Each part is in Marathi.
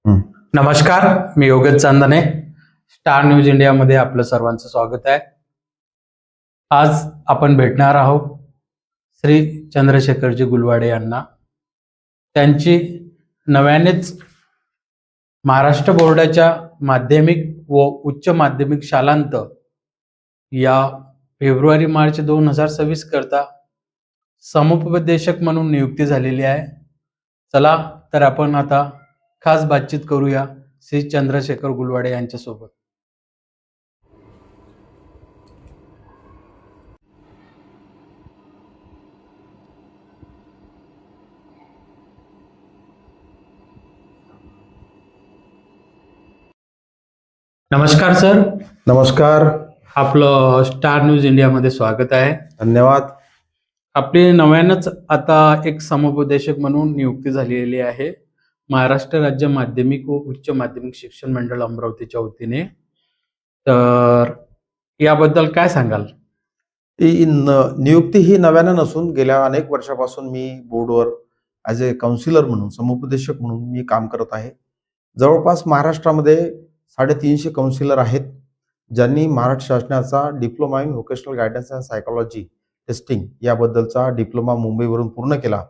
हं. नमस्कार, मी योगेश चांदणे. स्टार न्यूज इंडियामध्ये आपलं सर्वांचं स्वागत आहे. आज आपण भेटणार आहोत श्री चंद्रशेखरजी गुलवाडे यांना. त्यांची नव्यानेच महाराष्ट्र बोर्डाच्या माध्यमिक व उच्च माध्यमिक शालांत या फेब्रुवारी-मार्च 2026 करता समुपदेशक म्हणून नियुक्ती झालेली आहे. चला तर आपण आता खास बातचीत करूया श्री चंद्रशेखर गुलवाडे यांच्यासोबत. नमस्कार सर, नमस्कार. आपलं स्टार न्यूज इंडियामध्ये स्वागत आहे. धन्यवाद. आपली नव्यानंच आता एक समुपदेशक म्हणून नियुक्ती झालेली आहे महाराष्ट्र राज्य माध्यमिक व उच्च माध्यमिक शिक्षण मंडळ अमरावतीच्या वतीने. तर याबद्दल काय सांगाल? नियुक्ती ही नव्यानं नसून गेल्या अनेक वर्षापासून मी बोर्डवर ॲज ए काउन्सिलर म्हणून, समुपदेशक म्हणून मी काम करत आहे. जवळपास महाराष्ट्रामध्ये 350 काउन्सिलर आहेत, ज्यांनी महाराष्ट्र शासनाचा diploma in vocational guidance and psychology testing याबद्दलचा डिप्लोमा मुंबईवरून पूर्ण केला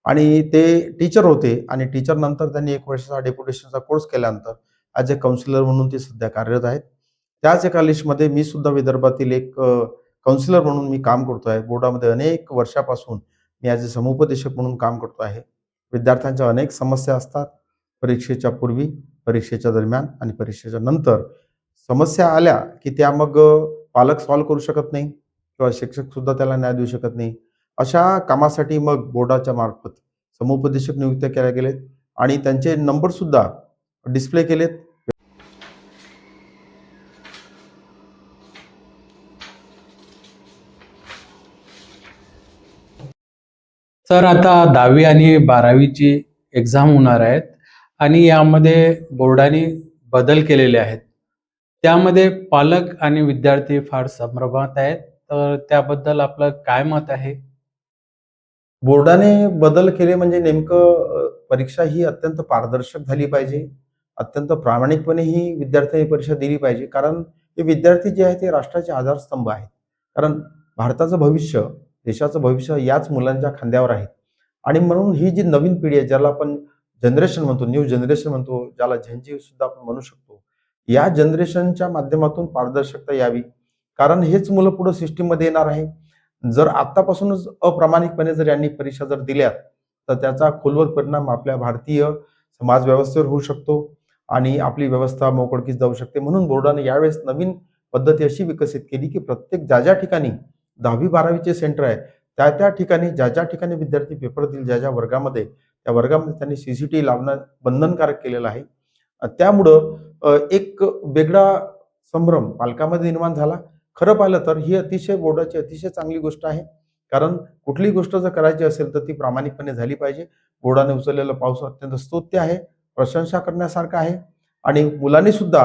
आणि ते टीचर होते आणि टीचर नंतर त्यांनी 1 वर्षाचा डेप्युटेशनचा कोर्स केल्यानंतर ॲज ए काउन्सिलर म्हणून ते सध्या कार्यरत आहेत. त्याच एका लिस्टमध्ये मी सुद्धा विदर्भातील एक काउन्सिलर म्हणून मी काम करतो आहे. बोर्डामध्ये अनेक वर्षापासून मी ॲज अ समुपदेशक म्हणून काम करतो आहे. विद्यार्थ्यांच्या अनेक समस्या असतात. परीक्षेच्या पूर्वी, परीक्षेच्या दरम्यान आणि परीक्षेच्या नंतर समस्या आल्या की त्या मग पालक सॉल्व्ह करू शकत नाही किंवा शिक्षक सुद्धा त्याला न्याय देऊ शकत नाही. अशा कामासाठी मग बोर्डाच्या मार्फत समुपदेशक नियुक्त केले गेलेत आणि त्यांचे नंबर सुद्धा डिस्प्ले केलेत. सर, आता 10वी आणि 12वीची एक्झाम होणार आहेत आणि यामध्ये बोर्डाने बदल केलेले आहेत. त्यामध्ये पालक आणि विद्यार्थी फार संभ्रमात आहेत. तर त्याबद्दल आपलं काय मत आहे? बोर्डाने बदल केले म्हणजे नेमकं परीक्षा ही अत्यंत पारदर्शक झाली पाहिजे. अत्यंत प्रामाणिकपणे ही विद्यार्थ्यांनी परीक्षा दिली पाहिजे. कारण हे विद्यार्थी जे आहेत ते राष्ट्राचे आधारस्तंभ आहेत. कारण भारताचं भविष्य, देशाचं भविष्य याच मुलांच्या खांद्यावर आहे. आणि म्हणून ही जी नवीन पिढी आहे, ज्याला आपण जनरेशन म्हणतो, न्यू जनरेशन म्हणतो, ज्याला झेन सुद्धा आपण म्हणू शकतो. या जनरेशनच्या माध्यमातून पारदर्शकता यावी. कारण हेच मुलं पुढे सिस्टममध्ये येणार आहे. जर आत्तापासूनच अप्रामाणिकपणे जर यांनी परीक्षा जर दिल्या, तर त्याचा खोलवर परिणाम आपल्या भारतीय समाज व्यवस्थेवर होऊ शकतो आणि आपली व्यवस्था मोडकळीस जाऊ शकते. म्हणून बोर्डाने यावेळेस नवीन पद्धती अशी विकसित केली की प्रत्येक ज्या ठिकाणी 10वी-12वीचे सेंटर आहे, त्या ठिकाणी ज्या ठिकाणी विद्यार्थी पेपर देईल, ज्या वर्गामध्ये, त्या वर्गामध्ये त्यांनी सीसीटीव्ही लावणं बंधनकारक केलेलं आहे. त्यामुळं एक वेगळा संभ्रम पालकांमध्ये निर्माण झाला. खरं पाहिलं तर ही अतिशय बोर्डाची अतिशय चांगली गोष्ट आहे. कारण कुठलीही गोष्ट जर करायची असेल तर ती प्रामाणिकपणे झाली पाहिजे. बोर्डाने उचललेलं पाऊल अत्यंत स्तुत्य आहे, प्रशंसा करण्यासारखं आहे आणि मुलांनी सुद्धा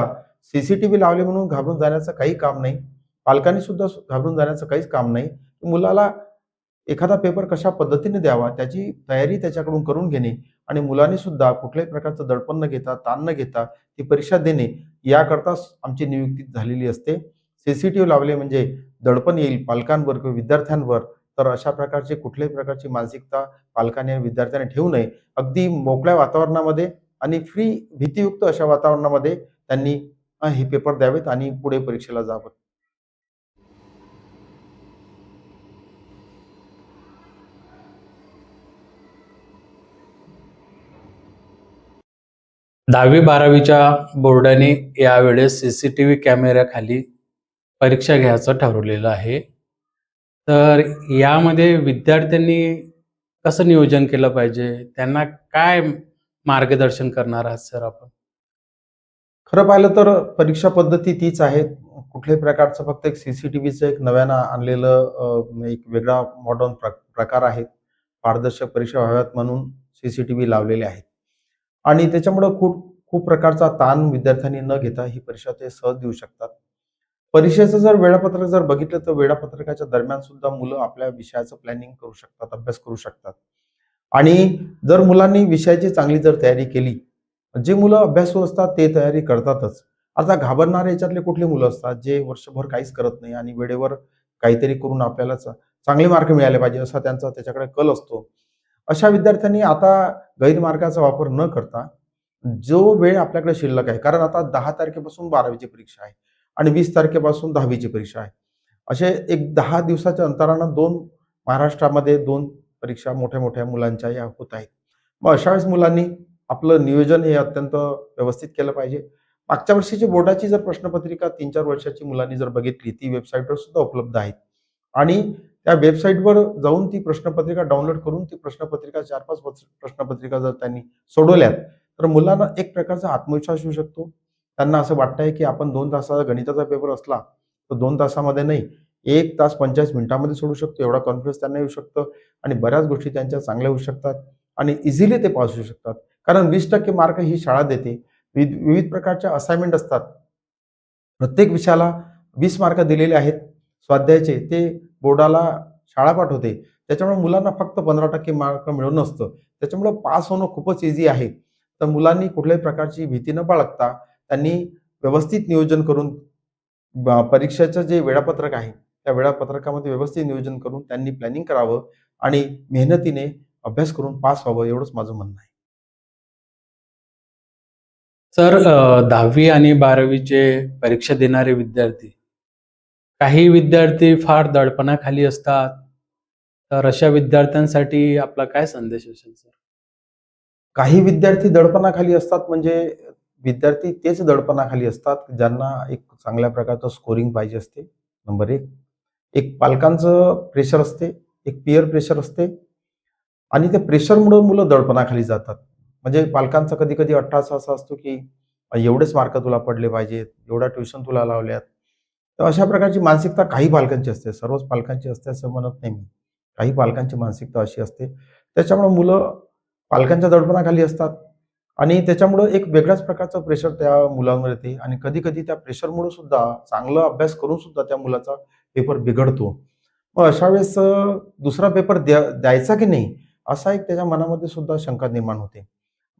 सीसीटीव्ही लावले म्हणून घाबरून जाण्याचं काही काम नाही. पालकांनी सुद्धा घाबरून जाण्याचं काहीच काम नाही. मुलाला एखादा पेपर कशा पद्धतीने द्यावा त्याची तयारी त्याच्याकडून करून घेणे आणि मुलांनी सुद्धा कुठल्याही प्रकारचं दडपण न घेता, ताण न घेता ती परीक्षा देणे याकरताच आमची नियुक्ती झालेली असते. सीसीटीव्ही लावले म्हणजे दडपण येईल पालकांवर किंवा विद्यार्थ्यांवर, तर अशा प्रकारची कुठल्याही प्रकारची मानसिकता पालकांनी आणि विद्यार्थ्यांनी ठेवू नये. अगदी मोकळ्या वातावरणामध्ये आणि फ्री भीतीयुक्त अशा वातावरणामध्ये त्यांनी हे पेपर द्यावेत आणि पुढे परीक्षेला जावं. 10वी-12वीच्या बोर्डाने यावेळेस सीसीटीव्ही कॅमेऱ्याखाली परीक्षा घ्यायचं ठरवलेलं आहे. तर यामध्ये विद्यार्थ्यांनी कसं नियोजन केलं पाहिजे? त्यांना काय मार्गदर्शन करणार आहात सर आपण? खरं पाहिलं तर परीक्षा पद्धती तीच आहे. कुठल्याही प्रकारचं फक्त एक सीसीटीव्हीचं एक नव्यानं आणलेलं एक वेगळा मॉडर्न प्रकार आहे. पारदर्शक परीक्षा व्हाव्यात म्हणून सीसीटीव्ही लावलेले आहेत. आणि त्याच्यामुळं खूप खूप प्रकारचा ताण विद्यार्थ्यांनी न घेता ही परीक्षा ते सहज देऊ शकतात. परीक्षेचं जर वेळापत्रक जर बघितलं तर वेळापत्रकाच्या दरम्यान सुद्धा मुलं आपल्या विषयाचं प्लॅनिंग करू शकतात, अभ्यास करू शकतात. आणि जर मुलांनी विषयाची चांगली जर तयारी केली, जे मुलं अभ्यासू असतात ते तयारी करतातच. आता घाबरणारे याच्यातले कुठले मुलं असतात, जे वर्षभर काहीच करत नाही आणि वेळेवर काहीतरी करून आपल्याला चांगले मार्क मिळाले पाहिजे असा त्यांचा त्याच्याकडे कल असतो. अशा विद्यार्थ्यांनी आता गैरमार्गाचा वापर न करता, जो वेळ आपल्याकडे शिल्लक आहे, कारण आता 10 तारखेपासून 12वी परीक्षा आहे आणि 20 तारखेपासून 10वी परीक्षा आहे. असे एक 10 दिवसाच्या अंतरानं 2 महाराष्ट्रामध्ये 2 परीक्षा मोठ्या-मोठ्या मुलांच्या या होत आहेत. मग अशा वेळेस मुलांनी आपलं नियोजन हे अत्यंत व्यवस्थित केलं पाहिजे. मागच्या वर्षीची बोर्डाची जर प्रश्नपत्रिका 3-4 वर्षाची मुलांनी जर बघितली, ती वेबसाईटवर सुद्धा उपलब्ध आहे आणि त्या वेबसाईटवर जाऊन ती प्रश्नपत्रिका डाउनलोड करून ती प्रश्नपत्रिका 4-5 प्रश्नपत्रिका जर त्यांनी सोडवल्यात, तर मुलांना एक प्रकारचा आत्मविश्वास येऊ शकतो. त्यांना असं वाटतंय, की आपण 2 तासाचा गणिताचा पेपर असला, तर 2 तासामध्ये नाही, 1 तास 45 मिनिटांमध्ये सोडवू शकतो. एवढा कॉन्फिडन्स त्यांना येऊ शकतो आणि बऱ्याच गोष्टी त्यांच्या चांगल्या होऊ शकतात आणि इझिली ते पास होऊ शकतात. कारण 20% मार्क ही शाळा देते. विविध प्रकारच्या असाइनमेंट असतात. प्रत्येक विषयाला 20 मार्क दिलेले आहेत स्वाध्यायाचे. ते बोर्डाला शाळा पाठवते. त्याच्यामुळे मुलांना फक्त 15% मार्क मिळून नसतं. त्याच्यामुळं पास होणं खूपच ईझी आहे. तर मुलांनी कुठल्याही प्रकारची भीती न बाळगता त्यांनी व्यवस्थित नियोजन करून परीक्षेचं जे वेळापत्रक आहे, त्या वेळापत्रकामध्ये व्यवस्थित नियोजन करून त्यांनी प्लॅनिंग करावं आणि मेहनतीने अभ्यास करून पास व्हावं एवढंच माझं म्हणणं आहे. सर 10वी आणि 12वीचे परीक्षा देणारे विद्यार्थी, काही विद्यार्थी फार दडपणाखाली असतात. तर अशा विद्यार्थ्यांसाठी आपला काय संदेश असेल सर? काही विद्यार्थी दडपणाखाली असतात म्हणजे विद्यार्थी तेच दडपणाखाली असतात, ज्यांना एक चांगल्या प्रकारचं स्कोरिंग पाहिजे असते, नंबर 1. एक पालकांचं प्रेशर असते, एक पीअर प्रेशर असते आणि त्या प्रेशरमुळं मुलं दडपणाखाली जातात. म्हणजे पालकांचा कधी-कधी अट्टाहास असा असतो, की एवढेच मार्क तुला पडले पाहिजेत, एवढ्या ट्युशन तुला लावल्यात. तर अशा प्रकारची मानसिकता काही पालकांची असते. सर्वच पालकांची असते असं म्हणत नाही मी. काही पालकांची मानसिकता अशी असते. त्याच्यामुळे मुलं पालकांच्या दडपणाखाली असतात आणि त्याच्यामुळं एक वेगळ्याच प्रकारचं प्रेशर त्या मुलांवर येते आणि कधी-कधी त्या प्रेशरमुळं सुद्धा चांगला अभ्यास करून सुद्धा त्या मुलाचा पेपर बिघडतो. मग अशा वेळेस दुसरा पेपर द्यायचा की नाही, असा एक त्याच्या मनामध्ये सुद्धा शंका निर्माण होते.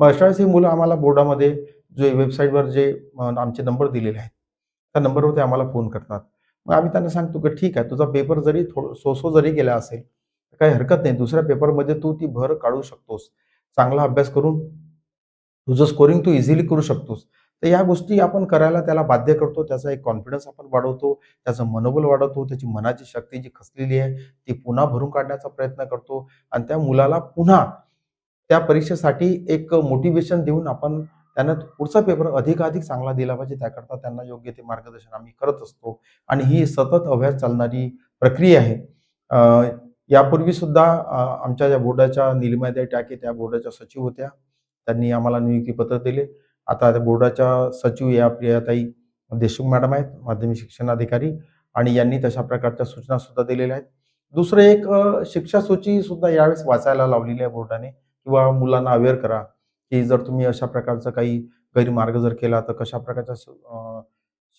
मग अशा वेळेस ही मुलं आम्हाला बोर्डामध्ये जे वेबसाईटवर जे आमचे नंबर दिलेले आहेत, त्या नंबरवर ते आम्हाला फोन करतात. मग आम्ही त्यांना सांगतो, की "ठीक आहे, तुझा पेपर जरी सो-सो जरी गेला असेल, तर काही हरकत नाही. दुसऱ्या पेपरमध्ये तू ती भर काढू शकतोस. चांगला अभ्यास करून तुझं स्कोरिंग तू इझिली करू शकतोस." तर या गोष्टी आपण करायला त्याला बाध्य करतो. त्याचा एक कॉन्फिडन्स आपण वाढवतो, त्याचं मनोबल वाढवतो, त्याची मनाची शक्ती जी खचलेली आहे, ती पुन्हा भरून काढण्याचा प्रयत्न करतो आणि त्या मुलाला पुन्हा त्या परीक्षेसाठी एक मोटिव्हेशन देऊन आपण त्यांना पुढचा पेपर अधिकाधिक चांगला दिला पाहिजे. त्याकरता त्यांना योग्य ते मार्गदर्शन आम्ही करत असतो आणि ही सतत अव्याज चालणारी प्रक्रिया आहे. यापूर्वी सुद्धा आमच्या या बोर्डाच्या नीलिमाताई टाके त्या बोर्डाच्या सचिव होत्या. त्यांनी आम्हाला नियुक्तीपत्र दिले. आता त्या बोर्डाच्या सचिव या प्रियाताई देशमुख मॅडम आहेत, माध्यमिक शिक्षण अधिकारी आणि यांनी तशा प्रकारच्या सूचना सुद्धा दिलेल्या आहेत. दुसरं एक शिक्षा सूची सुद्धा यावेळेस वाचायला लावलेली आहे बोर्डाने किंवा मुलांना अवेअर करा, की जर तुम्ही अशा प्रकारचा काही गैरमार्ग जर केला तर कशा प्रकारच्या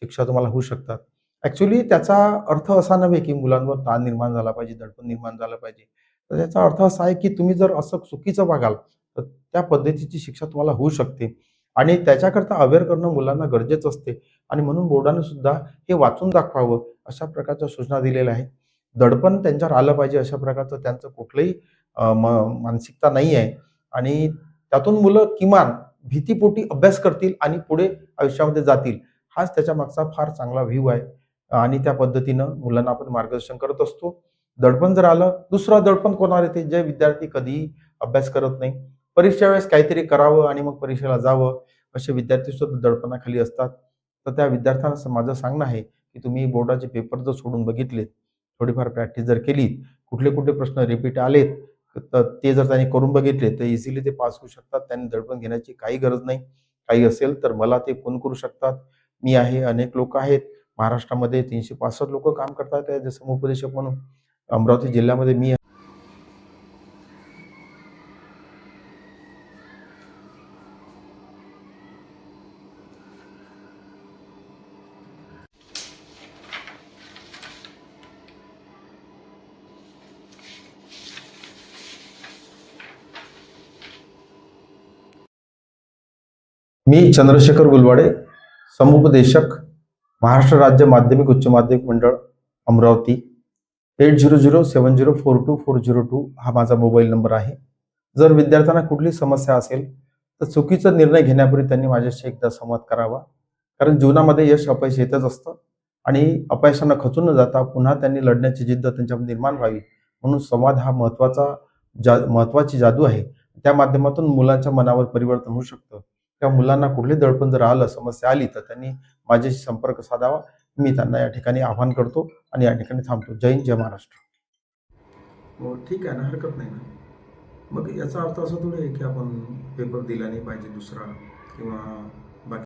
शिक्षा तुम्हाला होऊ शकतात. ॲक्चुअली त्याचा अर्थ असा नव्हे, की मुलांवर ताण निर्माण झाला पाहिजे, दडपण निर्माण झालं पाहिजे. तर त्याचा अर्थ असा आहे, की तुम्ही जर असं चुकीचं वागाल, तर त्या पद्धतीची शिक्षा तुम्हाला होऊ शकते आणि त्याच्याकरता अवेअर करणं मुलांना गरजेचं असते आणि म्हणून बोर्डाने सुद्धा हे वाचून दाखवावं, अशा प्रकारच्या सूचना दिलेल्या आहेत. दडपण त्यांच्यावर आलं पाहिजे अशा प्रकारचं त्यांचं कुठलंही मानसिकता नाही आहे आणि त्यातून मुलं किमान भीतीपोटी अभ्यास करतील आणि पुढे आयुष्यामध्ये जातील. हाच त्याच्यामागचा फार चांगला व्ह्यू आहे आणि त्या पद्धतीनं मुलांना आपण मार्गदर्शन करत असतो. दडपण जर आलं, दुसरं दडपण कोणावर येते? जे विद्यार्थी कधीही अभ्यास करत नाही. परीक्षे वेळेस काहीतरी करावं आणि मग परीक्षेला जावं, असे विद्यार्थी सुद्धा दडपणाखाली असतात. तर त्या विद्यार्थ्यांना माझं सांगणं आहे, की तुम्ही बोर्डाचे पेपर जर सोडून बघितलेत, थोडीफार प्रॅक्टिस जर केली, कुठले-कुठले प्रश्न रिपीट आलेत, तर ते जर त्यांनी करून बघितले, तर इझिली ते पास होऊ शकतात. त्यांनी दडपण घेण्याची काही गरज नाही. काही असेल तर मला ते फोन करू शकतात. मी आहे, अनेक लोकं आहेत. महाराष्ट्रामध्ये 365 लोकं काम करतात आहे समुपदेशक म्हणून. अमरावती जिल्ह्यामध्ये मी मी चंद्रशेखर गुलवाडे, समुपदेशक, महाराष्ट्र राज्य माध्यमिक उच्च माध्यमिक मंडळ, अमरावती. 8007042402 हा माझा मोबाईल नंबर आहे. जर विद्यार्थ्यांना कुठली समस्या असेल तर चुकीचा निर्णय घेण्यापूर्वी त्यांनी माझ्याशी एकदा संवाद करावा. कारण जीवनामध्ये यश अपयश येतच असतं आणि अपयशानं खचून न जाता पुन्हा त्यांनी लढण्याची जिद्द त्यांच्यामध्ये निर्माण व्हावी म्हणून संवाद हा महत्त्वाची जादू आहे. त्या माध्यमातून मुलांच्या मनावर परिवर्तन होऊ शकतं. त्या मुलांना कुठली दडपण जर आलं, समस्या आली तर त्यांनी माझ्याशी संपर्क साधावा. मी त्यांना या ठिकाणी आवाहन करतो आणि या ठिकाणी थांबतो. जय हिंद, जय महाराष्ट्र. हो, ठीक आहे ना, हरकत नाही ना. मग याचा अर्थ असा थोडी आहे की आपण पेपर दिला नाही पाहिजे दुसरा किंवा